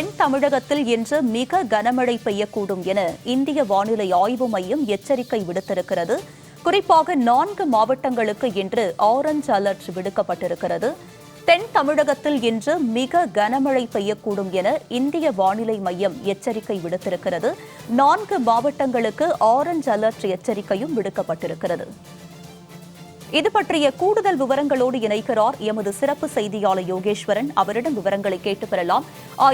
தென் தமிழகத்தில் இன்று மிக கனமழை பெய்யக்கூடும் என இந்திய வானிலை ஆய்வு மையம் எச்சரிக்கை விடுத்திருக்கிறது. குறிப்பாக 4 மாவட்டங்களுக்கு இன்று ஆரஞ்ச் அலர்ட் விடுக்கப்பட்டிருக்கிறது. தென் தமிழகத்தில் இன்று மிக கனமழை பெய்யக்கூடும் என இந்திய வானிலை மையம் எச்சரிக்கை விடுத்திருக்கிறது. 4 மாவட்டங்களுக்கு ஆரஞ்ச் அலர்ட் எச்சரிக்கையும் விடுக்கப்பட்டிருக்கிறது. இது பற்றிய கூடுதல் விவரங்களோடு இணைக்கிறார் எமது சிறப்பு செய்தியாளர் யோகேஸ்வரன். அவரிடம் விவரங்களை கேட்டு பெறலாம்.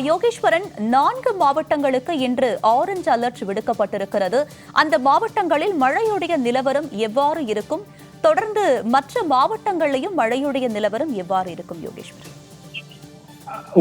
யோகேஸ்வரன், 4 மாவட்டங்களுக்கு இன்று ஆரஞ்ச் அலர்ட் விடுக்கப்பட்டிருக்கிறது. அந்த மாவட்டங்களில் மழையுடைய நிலவரம் எவ்வாறு இருக்கும்? தொடர்ந்து மற்ற மாவட்டங்களிலும் மழையுடைய நிலவரம் எவ்வாறு இருக்கும் யோகேஸ்வரன்?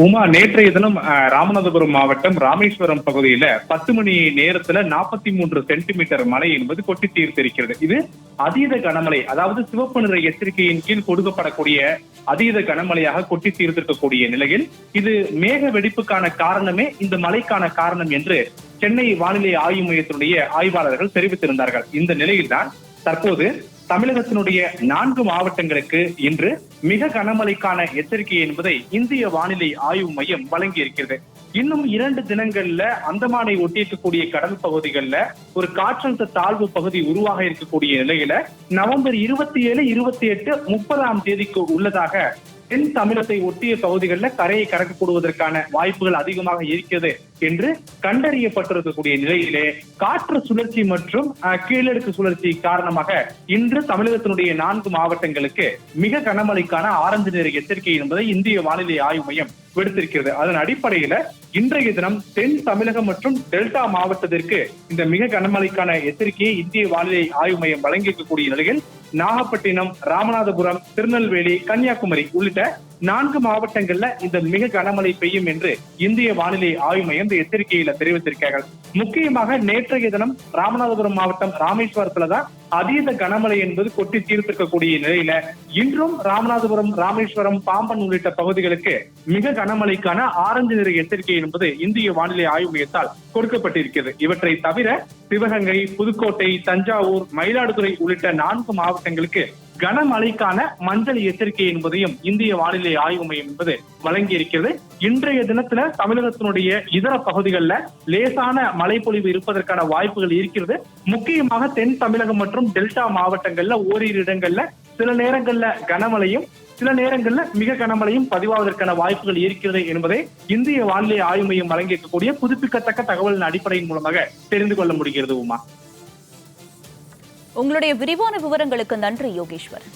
உமா, நேற்றைய தினம் ராமநாதபுரம் மாவட்டம் ராமேஸ்வரம் பகுதியில 10 மணி நேரத்துல 43 சென்டிமீட்டர் மழை என்பது கொட்டி தீர்த்திருக்கிறது. இது அதீத கனமழை, அதாவது சிவப்பு நிற எச்சரிக்கையின் கீழ் கொடுக்கப்படக்கூடிய அதீத கனமழையாக கொட்டி தீர்த்திருக்கக்கூடிய நிலையில் இது மேக வெடிப்புக்கான காரணமே இந்த மழைக்கான காரணம் என்று சென்னை வானிலை ஆய்வு மையத்தினுடைய ஆய்வாளர்கள் தெரிவித்திருந்தார்கள். இந்த நிலையில்தான் தற்போது தமிழகத்தினுடைய 4 மாவட்டங்களுக்கு இன்று மிக கனமழைக்கான எச்சரிக்கை என்பதை இந்திய வானிலை ஆய்வு மையம் வழங்கியிருக்கிறது. இன்னும் 2 தினங்கள்ல அந்தமானை ஒட்டியிருக்கக்கூடிய கடல் பகுதிகளில் ஒரு காற்றழுத்த தாழ்வு பகுதி உருவாக இருக்கக்கூடிய நிலையில நவம்பர் 27, 28, 30ஆம் தேதிக்கு உள்ளதாக தென் தமிழகத்தை ஒட்டிய பகுதிகளில் கரையை கடக்கக்கூடுவதற்கான வாய்ப்புகள் அதிகமாக இருக்கிறது என்று கண்டறியப்பட்டிருக்கக்கூடிய நிலையிலே காற்று சுழற்சி மற்றும் கீழடுக்கு சுழற்சி காரணமாக இன்று தமிழகத்தினுடைய 4 மாவட்டங்களுக்கு மிக கனமழைக்கான ஆரஞ்சு நிற எச்சரிக்கை என்பதை இந்திய வானிலை ஆய்வு மையம் விடுத்திருக்கிறது. அதன் அடிப்படையில இன்றைய தினம் தென் தமிழகம் மற்றும் டெல்டா மாவட்டத்திற்கு இந்த மிக கனமழைக்கான எச்சரிக்கையை இந்திய வானிலை ஆய்வு மையம் வழங்கியிருக்கக்கூடிய நிலையில் நாகப்பட்டினம், ராமநாதபுரம், திருநெல்வேலி, கன்னியாகுமரி உள்ளிட்ட 4 மாவட்டங்கள்ல இந்த மிக கனமழை பெய்யும் என்று இந்திய வானிலை ஆய்வு மையம் இந்த எச்சரிக்கையில தெரிவித்திருக்கிறார்கள். முக்கியமாக நேற்றைய தினம் ராமநாதபுரம் மாவட்டம் ராமேஸ்வரத்துலதான் அதீத கனமழை என்பது கொட்டி தீர்த்திருக்கக்கூடிய நிலையில இன்றும் ராமநாதபுரம், ராமேஸ்வரம், பாம்பன் உள்ளிட்ட பகுதிகளுக்கு மிக கனமழைக்கான ஆரஞ்சு நிற எச்சரிக்கை என்பது இந்திய வானிலை ஆய்வு மையத்தால் கொடுக்கப்பட்டிருக்கிறது. இவற்றை தவிர சிவகங்கை, புதுக்கோட்டை, தஞ்சாவூர், மயிலாடுதுறை உள்ளிட்ட 4 மாவட்டங்களுக்கு கனமழைக்கான மஞ்சள் எச்சரிக்கை என்பதையும் இந்திய வானிலை ஆய்வு மையம் என்பது வழங்கி இருக்கிறது. இன்றைய தினத்துல தமிழகத்தினுடைய இதர பகுதிகளில் லேசான மழைப்பொழிவு இருப்பதற்கான வாய்ப்புகள் இருக்கிறது. முக்கியமாக தென் தமிழகம் மற்றும் டெல்டா மாவட்டங்கள்ல ஓரிரு இடங்கள்ல சில நேரங்கள்ல கனமழையும் சில நேரங்கள்ல மிக கனமழையும் பதிவாவதற்கான வாய்ப்புகள் இருக்கிறது என்பதை இந்திய வானிலை ஆய்வு மையம் வழங்கியிருக்கக்கூடிய புதுப்பிக்கத்தக்க தகவலின் அடிப்படையின் மூலமாக தெரிந்து கொள்ள முடிகிறது. உமா, உங்களுடைய விரிவான விவரங்களுக்கு நன்றி யோகேஸ்வரன்.